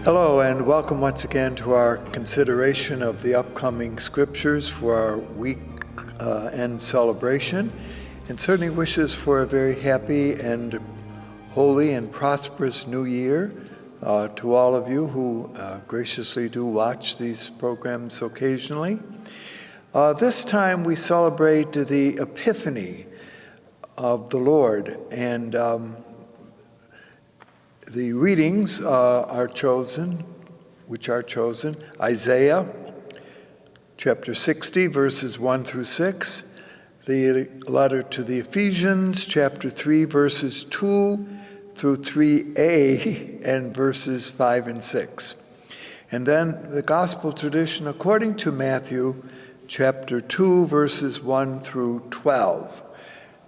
Hello and welcome once again to our consideration of the upcoming scriptures for our week end celebration, and certainly wishes for a very happy and holy and prosperous new year to all of you who graciously do watch these programs occasionally. This time we celebrate the Epiphany of the Lord, and the readings which are chosen, Isaiah chapter 60, verses 1 through 6, the letter to the Ephesians, chapter 3, verses 2 through 3a, and verses 5 and 6. And then the gospel tradition according to Matthew, chapter 2, verses 1 through 12.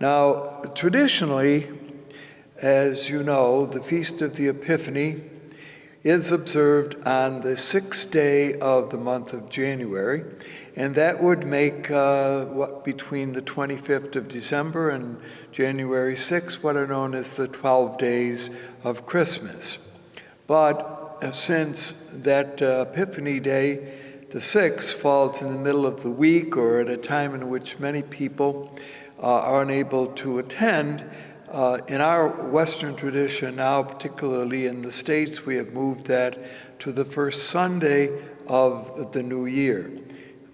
Now, traditionally, as you know, the Feast of the Epiphany is observed on the 6th day of the month of January, and that would make between the 25th of December and January 6th, what are known as the 12 days of Christmas. But since that Epiphany Day, the 6th, falls in the middle of the week or at a time in which many people are unable to attend, in our Western tradition now, particularly in the States, we have moved that to the first Sunday of the new year.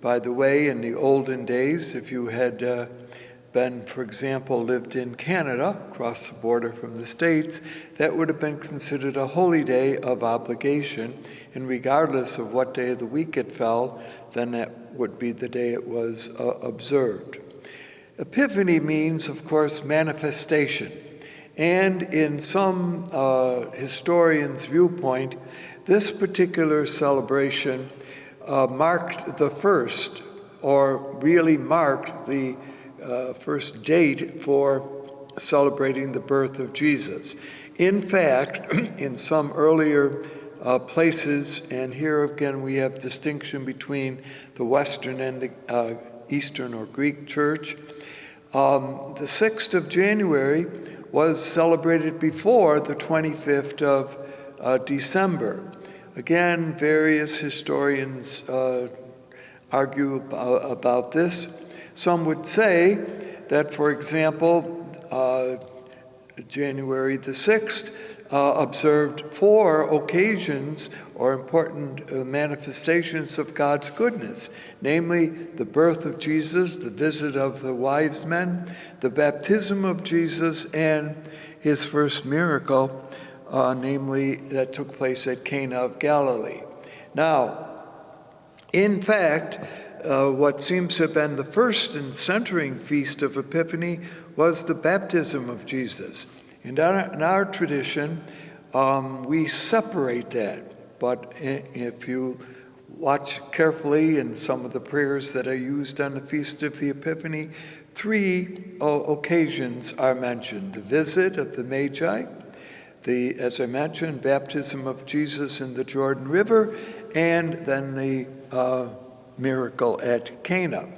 By the way, in the olden days, if you had been, for example, lived in Canada, across the border from the States, that would have been considered a holy day of obligation, and regardless of what day of the week it fell, then that would be the day it was observed. Epiphany means, of course, manifestation. And in some historians' viewpoint, this particular celebration marked the first, or really marked the first date for celebrating the birth of Jesus. In fact, in some earlier places, and here again we have distinction between the Western and the Eastern or Greek Church, the 6th of January was celebrated before the 25th of December. Again, various historians argue about this. Some would say that, for example, January the 6th observed 4 occasions or important manifestations of God's goodness, namely the birth of Jesus, the visit of the wise men, the baptism of Jesus, and his first miracle, namely that took place at Cana of Galilee. Now, in fact, what seems to have been the first and centering feast of Epiphany was the baptism of Jesus. And in our tradition, we separate that. But if you watch carefully in some of the prayers that are used on the Feast of the Epiphany, 3 occasions are mentioned: the visit of the Magi, as I mentioned, baptism of Jesus in the Jordan River, and then the miracle at Cana.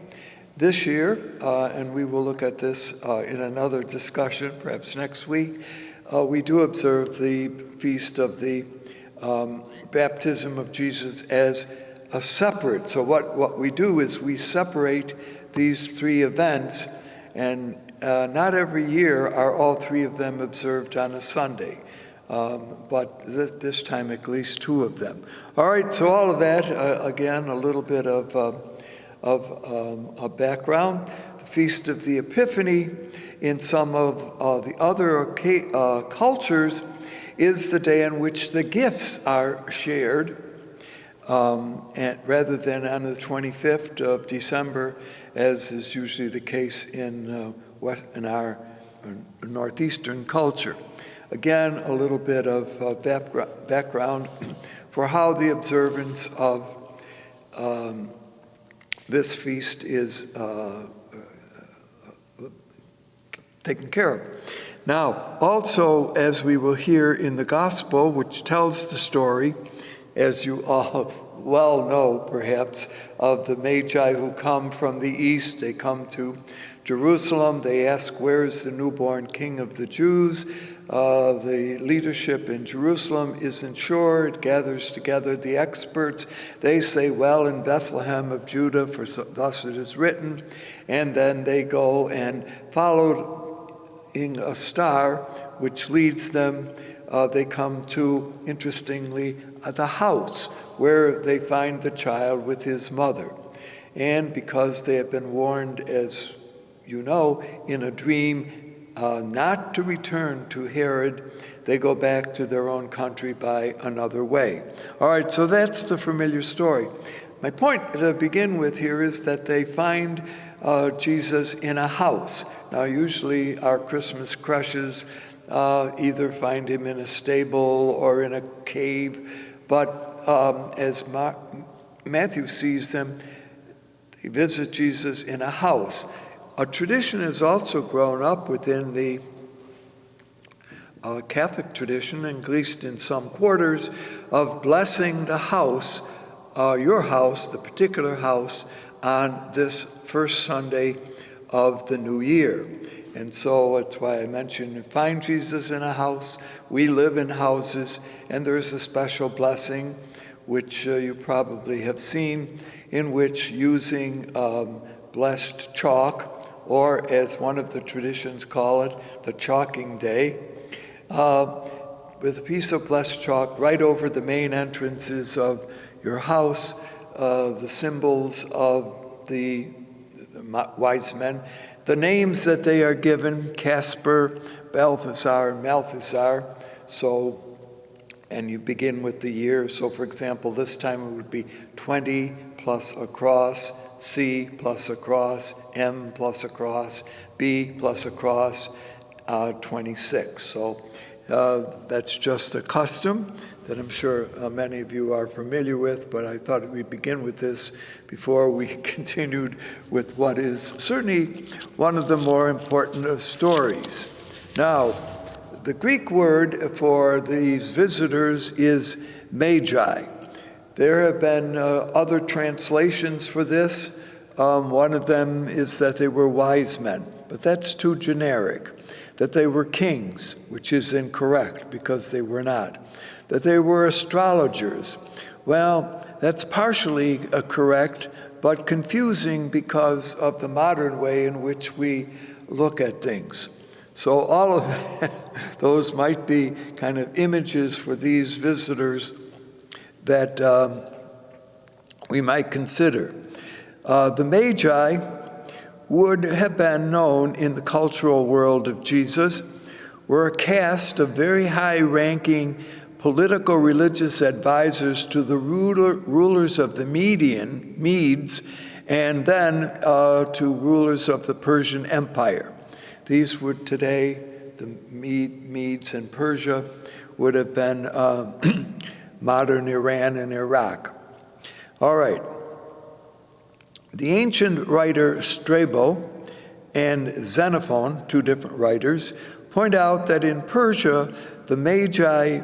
This year, and we will look at this in another discussion, perhaps next week, we do observe the Feast of the Baptism of Jesus as a separate. So what we do is we separate these 3 events, and not every year are all 3 of them observed on a Sunday, but this time at least 2 of them. All right, so all of that, again, a little bit of a background. The Feast of the Epiphany in some of the other cultures is the day on which the gifts are shared, and rather than on the 25th of December, as is usually the case in our northeastern culture. Again, a little bit of background for how the observance of this feast is taken care of. Now, also, as we will hear in the gospel, which tells the story, as you all well know, perhaps, of the Magi who come from the east. They come to Jerusalem. They ask, where is the newborn King of the Jews? The leadership in Jerusalem isn't sure. It gathers together the experts. They say, well, in Bethlehem of Judah, for thus it is written. And then they go and following a star, which leads them, they come to, interestingly, the house where they find the child with his mother. And because they have been warned, as you know, in a dream, not to return to Herod, they go back to their own country by another way. All right, so that's the familiar story. My point to begin with here is that they find Jesus in a house. Now, usually our Christmas crushes either find him in a stable or in a cave, but as Matthew sees them, they visit Jesus in a house. A tradition has also grown up within the Catholic tradition, at least in some quarters, of blessing the house, your house, the particular house, on this first Sunday of the new year. And so that's why I mentioned, find Jesus in a house. We live in houses, and there's a special blessing, which you probably have seen, in which using blessed chalk, or as one of the traditions call it, the chalking day, with a piece of blessed chalk right over the main entrances of your house, the symbols of the wise men, the names that they are given, Casper, Balthasar, and Malthasar. So, and you begin with the year. So, for example, this time it would be 20 plus a cross, C plus a cross, M plus a cross, B plus a cross, 26. So that's just a custom that I'm sure many of you are familiar with, but I thought we'd begin with this before we continued with what is certainly one of the more important stories. Now, the Greek word for these visitors is magi. There have been other translations for this. One of them is that they were wise men, but that's too generic. That they were kings, which is incorrect because they were not. That they were astrologers. Well, that's partially correct, but confusing because of the modern way in which we look at things. So all of those might be kind of images for these visitors that we might consider. The Magi would have been known in the cultural world of Jesus, were a caste of very high-ranking political religious advisors to the rulers of the Medes, and then to rulers of the Persian Empire. These would today, the Medes and Persia, would have been modern Iran and Iraq. All right. The ancient writer Strabo and Xenophon, two different writers, point out that in Persia, the Magi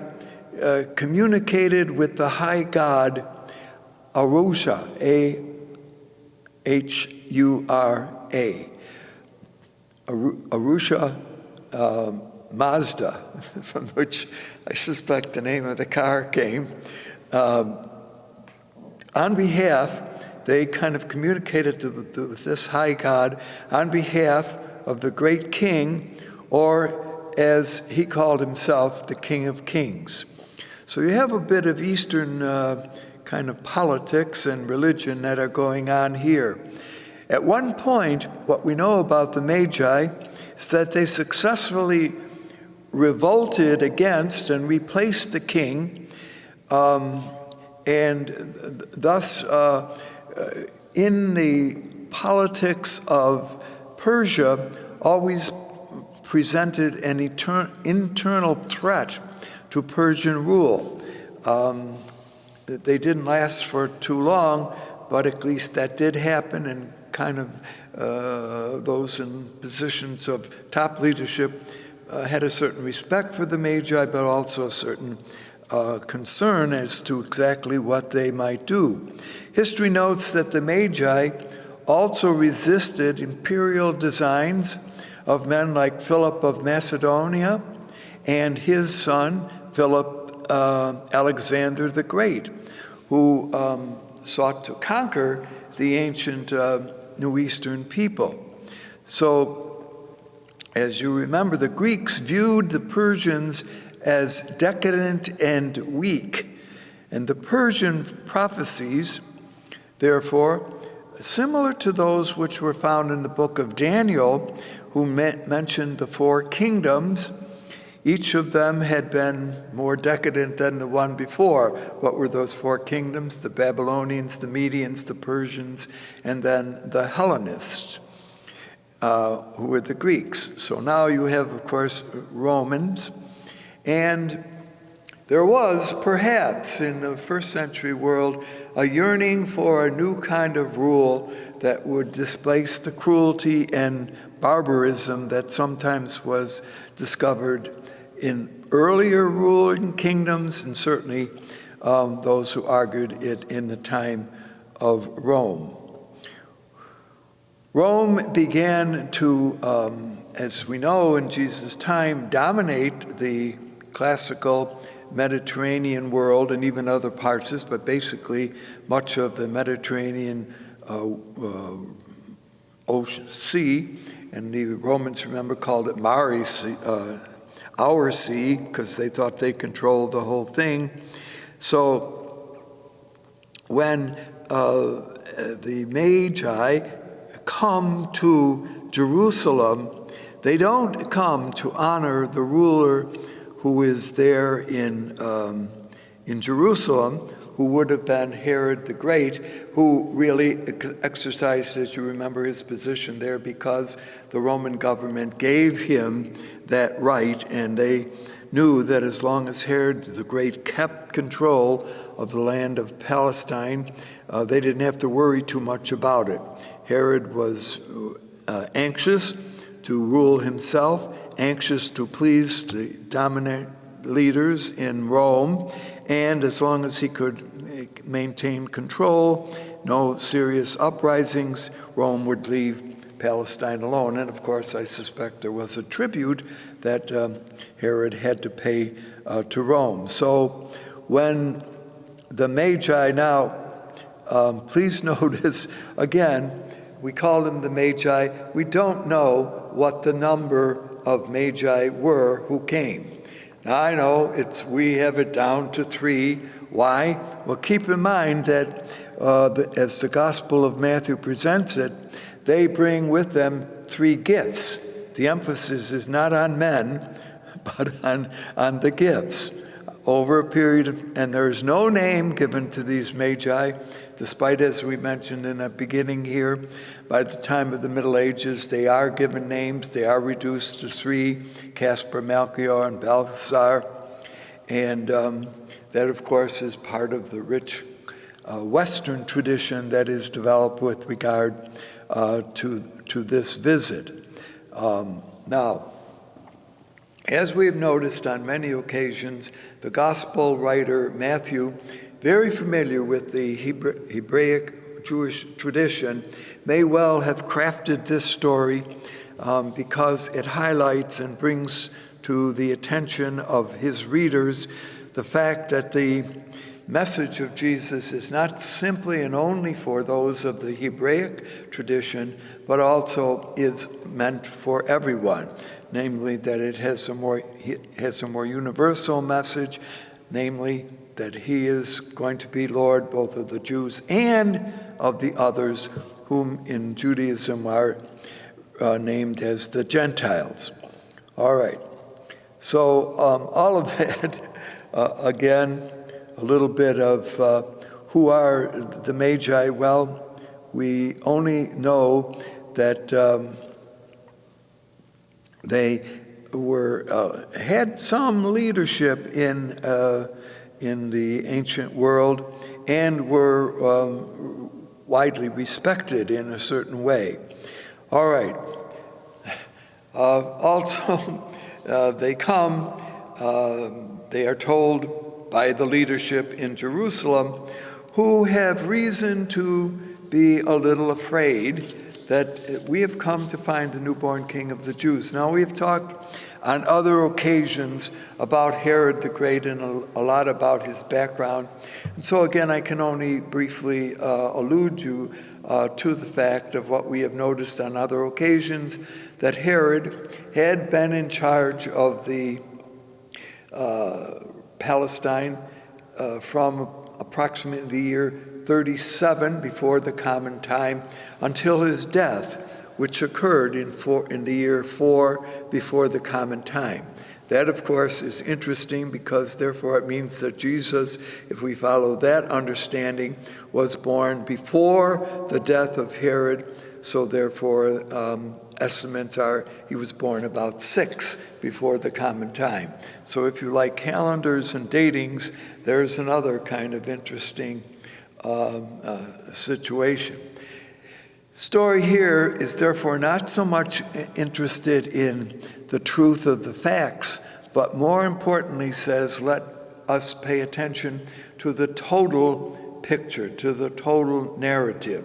communicated with the high god Arusha, A-H-U-R-A. Arusha Mazda, from which I suspect the name of the car came. On behalf, they kind of communicated with this high god on behalf of the great king, or as he called himself, the King of Kings. So you have a bit of Eastern kind of politics and religion that are going on here. At one point, what we know about the Magi is that they successfully revolted against and replaced the king, and thus in the politics of Persia always presented an internal threat to Persian rule. They didn't last for too long, but at least that did happen, and kind of those in positions of top leadership had a certain respect for the Magi, but also a certain concern as to exactly what they might do. History notes that the Magi also resisted imperial designs of men like Philip of Macedonia and his son, Philip Alexander the Great, who sought to conquer the ancient New Eastern people. So, as you remember, the Greeks viewed the Persians as decadent and weak. And the Persian prophecies, therefore, similar to those which were found in the book of Daniel, who mentioned the four kingdoms, each of them had been more decadent than the one before. What were those four kingdoms? The Babylonians, the Medians, the Persians, and then the Hellenists, who were the Greeks. So now you have, of course, Romans. And there was, perhaps, in the first century world, a yearning for a new kind of rule that would displace the cruelty and barbarism that sometimes was discovered in earlier ruling kingdoms, and certainly those who argued it in the time of Rome. Rome began to, as we know in Jesus' time, dominate the classical Mediterranean world and even other parts, but basically much of the Mediterranean Ocean Sea, and the Romans, remember, called it Mare Sea, our sea, because they thought they controlled the whole thing. So when the Magi come to Jerusalem, they don't come to honor the ruler who is there in Jerusalem, who would have been Herod the Great, who really exercised, as you remember, his position there because the Roman government gave him that right, and they knew that as long as Herod the Great kept control of the land of Palestine, they didn't have to worry too much about it. Herod was anxious to rule himself, anxious to please the dominant leaders in Rome, and as long as he could maintain control, no serious uprisings, Rome would leave Palestine alone. And of course, I suspect there was a tribute that Herod had to pay to Rome. So when the Magi now, please notice, again, we call them the Magi. We don't know what the number of Magi were who came. Now I know we have it down to 3. Why? Well, keep in mind that as the Gospel of Matthew presents it, they bring with them 3 gifts. The emphasis is not on men, but on the gifts. Over a period of, and there's no name given to these Magi, despite, as we mentioned in the beginning here, by the time of the Middle Ages, they are given names. They are reduced to 3, Caspar, Melchior, and Balthasar. And that, of course, is part of the rich Western tradition that is developed with regard to this visit. Now, as we have noticed on many occasions, the gospel writer Matthew, very familiar with the Hebraic Jewish tradition, may well have crafted this story because it highlights and brings to the attention of his readers the fact that the message of Jesus is not simply and only for those of the Hebraic tradition, but also is meant for everyone. Namely, that it has a more universal message, namely that he is going to be Lord both of the Jews and of the others, whom in Judaism are named as the Gentiles. All right. So all of that, again, a little bit of who are the Magi. Well, we only know that they had some leadership in the ancient world and were widely respected in a certain way. All right. Also, they come. They are told by the leadership in Jerusalem, who have reason to be a little afraid that we have come to find the newborn King of the Jews. Now, we have talked on other occasions about Herod the Great and a lot about his background. And so again, I can only briefly allude you to the fact of what we have noticed on other occasions, that Herod had been in charge of the Palestine from approximately the year 37 before the common time until his death, which occurred in the year 4 before the common time. That, of course, is interesting because therefore it means that Jesus, if we follow that understanding, was born before the death of Herod. So therefore, estimates are he was born about 6 before the common time. So if you like calendars and datings, there's another kind of interesting situation. Story here is therefore not so much interested in the truth of the facts, but more importantly says, let us pay attention to the total picture, to the total narrative,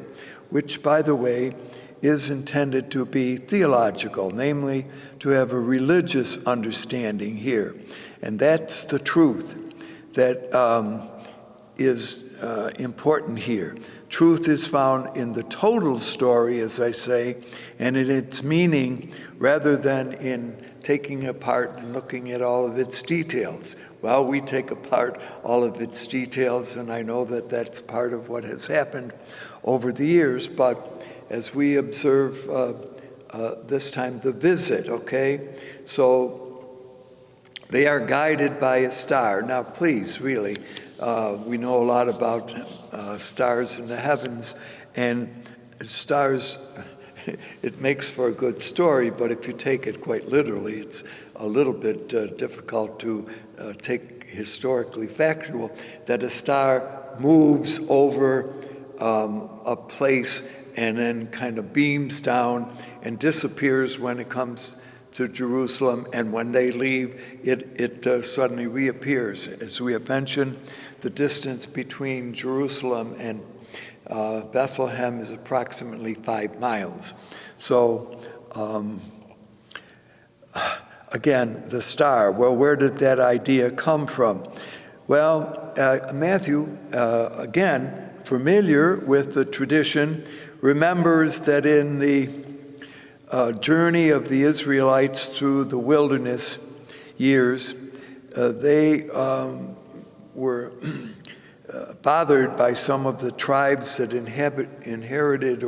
which, by the way, is intended to be theological, namely to have a religious understanding here. And that's the truth that is important here. Truth is found in the total story, as I say, and in its meaning, rather than in taking apart and looking at all of its details. Well, we take apart all of its details, and I know that that's part of what has happened over the years, but as we observe this time the visit, okay? So they are guided by a star. Now, please, really, we know a lot about stars in the heavens, and stars, it makes for a good story, but if you take it quite literally, it's a little bit difficult to take historically factual, that a star moves over a place and then kind of beams down and disappears when it comes to Jerusalem, and when they leave, it suddenly reappears. As we have mentioned, the distance between Jerusalem and Bethlehem is approximately 5 miles. So, again, the star, well, where did that idea come from? Well, Matthew, again, familiar with the tradition, remembers that in the journey of the Israelites through the wilderness years, they were bothered by some of the tribes that inhabited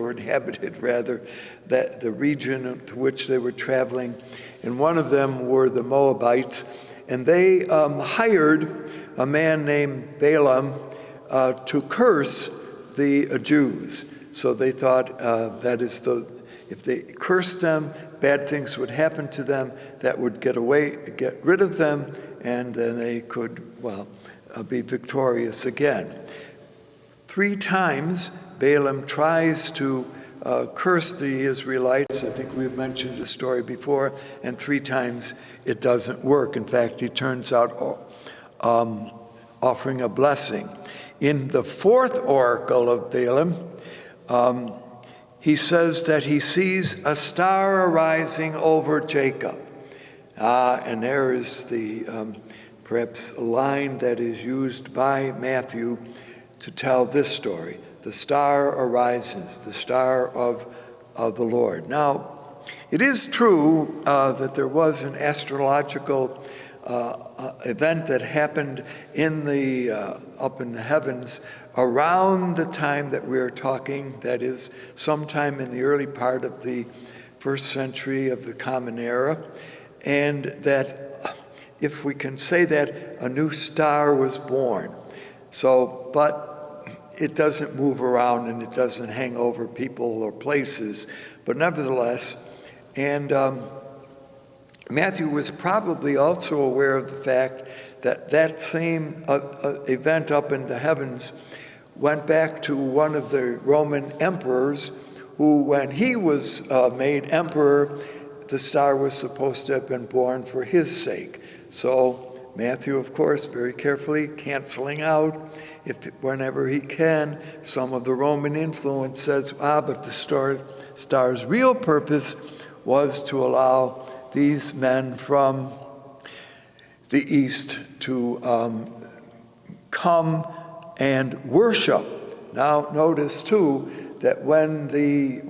that the region to which they were traveling, and one of them were the Moabites, and they hired a man named Balaam to curse the Jews. So they thought if they cursed them, bad things would happen to them, that would get rid of them, and then they could, be victorious again. 3 times Balaam tries to curse the Israelites. I think we've mentioned the story before, and 3 times it doesn't work. In fact, he turns out offering a blessing. In the 4th oracle of Balaam, he says that he sees a star arising over Jacob. And there is the perhaps a line that is used by Matthew to tell this story. The star arises, the star of the Lord. Now, it is true that there was an astrological event that happened up in the heavens around the time that we are talking, that is sometime in the early part of the 1st century of the Common Era, and that, if we can say that, a new star was born. So, but it doesn't move around and it doesn't hang over people or places, but nevertheless, and Matthew was probably also aware of the fact that that same event up in the heavens went back to one of the Roman emperors who, when he was made emperor, the star was supposed to have been born for his sake. So Matthew, of course, very carefully canceling out, whenever he can, some of the Roman influence, says, but the star's real purpose was to allow these men from the east to come and worship. Now, notice too that when the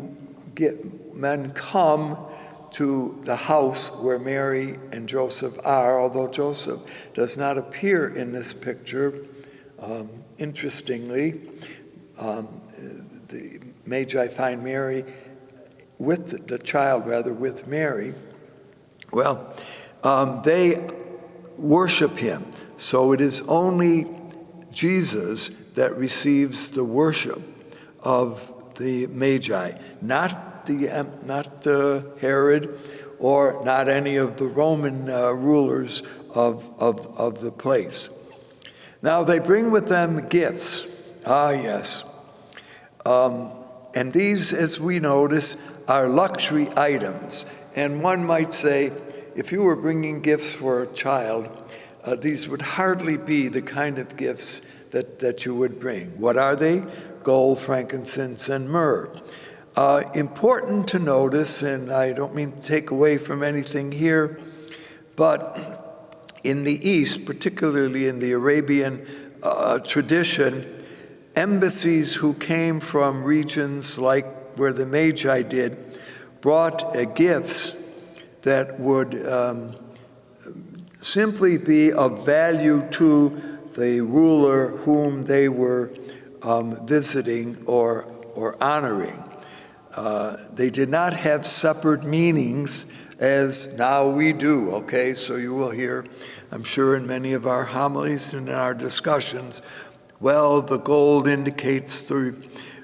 men come to the house where Mary and Joseph are, although Joseph does not appear in this picture, interestingly, the Magi find Mary with the child, with Mary. Well, they worship him. So it is only Jesus that receives the worship of the Magi, not Herod or not any of the Roman rulers of the place. Now they bring with them gifts. Yes. And these, as we notice, are luxury items. And one might say, if you were bringing gifts for a child, these would hardly be the kind of gifts that you would bring. What are they? Gold, frankincense, and myrrh. Important to notice, and I don't mean to take away from anything here, but in the East, particularly in the Arabian tradition, embassies who came from regions like where the Magi did brought gifts that would simply be of value to the ruler whom they were visiting or honoring. They did not have separate meanings as now we do, okay? So you will hear, I'm sure in many of our homilies and in our discussions, well, the gold indicates the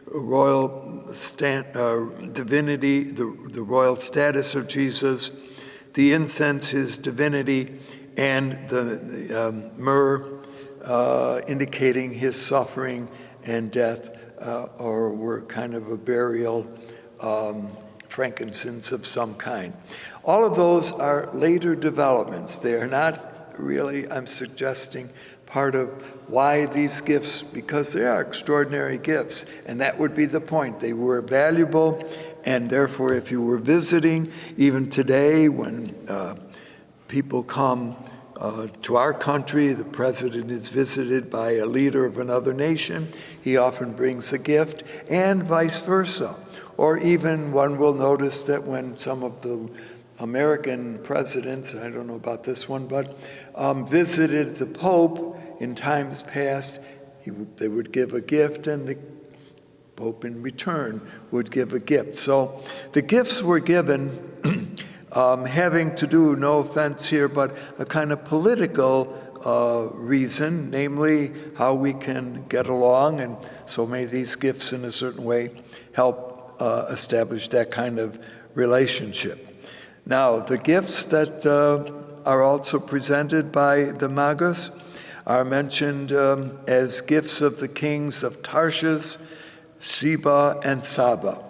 royal divinity, the royal status of Jesus, the incense, his divinity, and the myrrh indicating his suffering and death, or were kind of a burial frankincense of some kind. All of those are later developments. They are not really, I'm suggesting, part of why these gifts, because they are extraordinary gifts, and that would be the point. They were valuable, and therefore if you were visiting, even today when people come to our country, the president is visited by a leader of another nation, he often brings a gift, and vice versa. Or even one will notice that when some of the American presidents, I don't know about this one, but visited the Pope in times past, they would give a gift, and the Pope in return would give a gift. So the gifts were given having to do, no offense here, but a kind of political reason, namely how we can get along, and so may these gifts in a certain way help establish that kind of relationship. Now, the gifts that are also presented by the Magus are mentioned as gifts of the kings of Tarshish, Sheba, and Saba.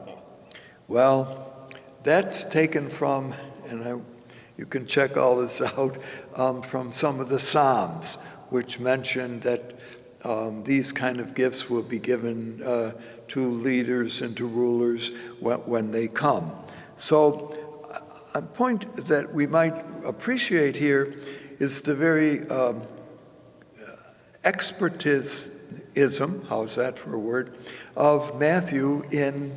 Well, that's taken from, and you can check all this out, from some of the Psalms, which mention that these kind of gifts will be given to leaders and to rulers when they come. So a point that we might appreciate here is the very expertism, how's that for a word, of Matthew in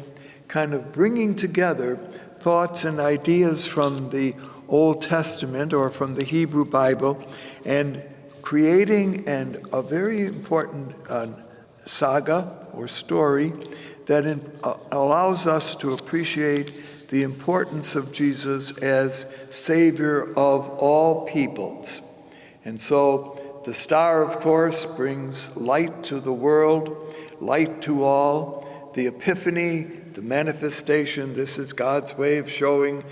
kind of bringing together thoughts and ideas from the Old Testament or from the Hebrew Bible and creating a very important saga or story that allows us to appreciate the importance of Jesus as Savior of all peoples. And so the star, of course, brings light to the world, light to all. The Epiphany, the manifestation, this is God's way of showing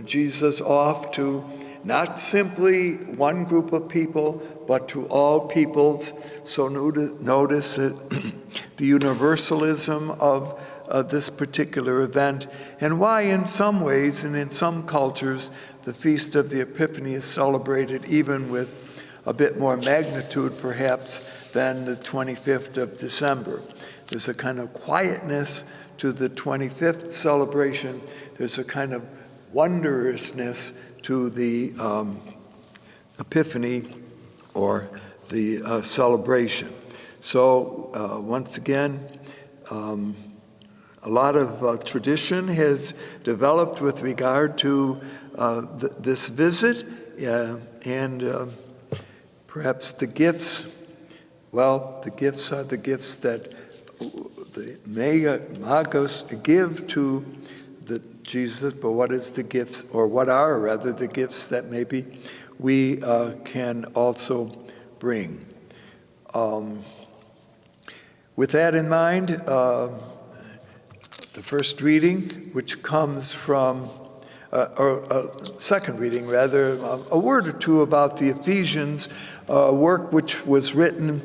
Jesus off to not simply one group of people, but to all peoples. So notice the universalism of this particular event, and why in some ways and in some cultures the Feast of the Epiphany is celebrated even with a bit more magnitude perhaps than the 25th of December. There's a kind of quietness to the 25th celebration. There's a kind of wondrousness to the Epiphany or the celebration. So once again, a lot of tradition has developed with regard to this visit, and perhaps the gifts. Well, the gifts are the gifts that the Magos give to Jesus, but what is the gifts, or what are rather the gifts that maybe we can also bring? With that in mind, the first reading, which comes from, or second reading rather, a word or two about the Ephesians, work which was written,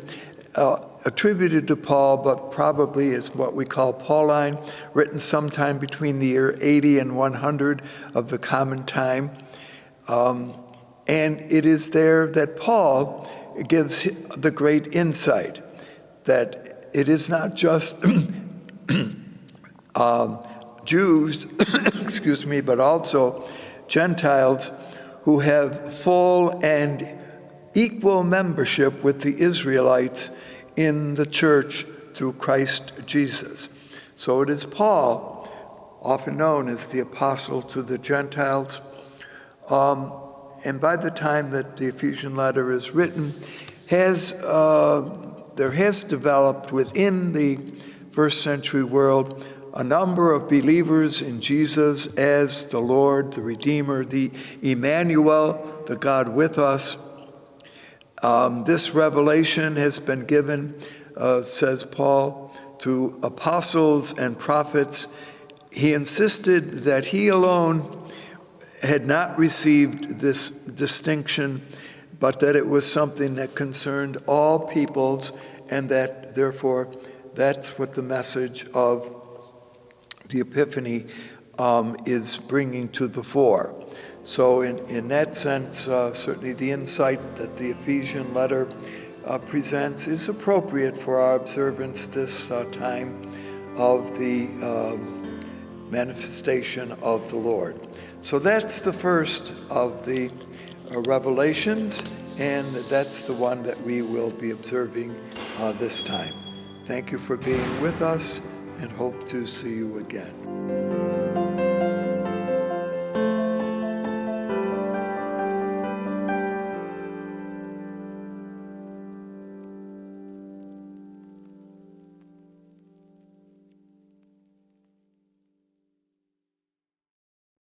attributed to Paul, but probably is what we call Pauline, written sometime between the year 80 and 100 of the common time. And it is there that Paul gives the great insight that it is not just Jews, excuse me, but also Gentiles who have full and equal membership with the Israelites in the church through Christ Jesus. So it is Paul, often known as the apostle to the Gentiles, and by the time that the Ephesian letter is written, there has developed within the first century world a number of believers in Jesus as the Lord, the Redeemer, the Emmanuel, the God with us. This revelation has been given, says Paul, to apostles and prophets. He insisted that he alone had not received this distinction, but that it was something that concerned all peoples, and that therefore that's what the message of the Epiphany is bringing to the fore. So in that sense, certainly the insight that the Ephesian letter presents is appropriate for our observance this time of the manifestation of the Lord. So that's the first of the revelations, and that's the one that we will be observing this time. Thank you for being with us, and hope to see you again.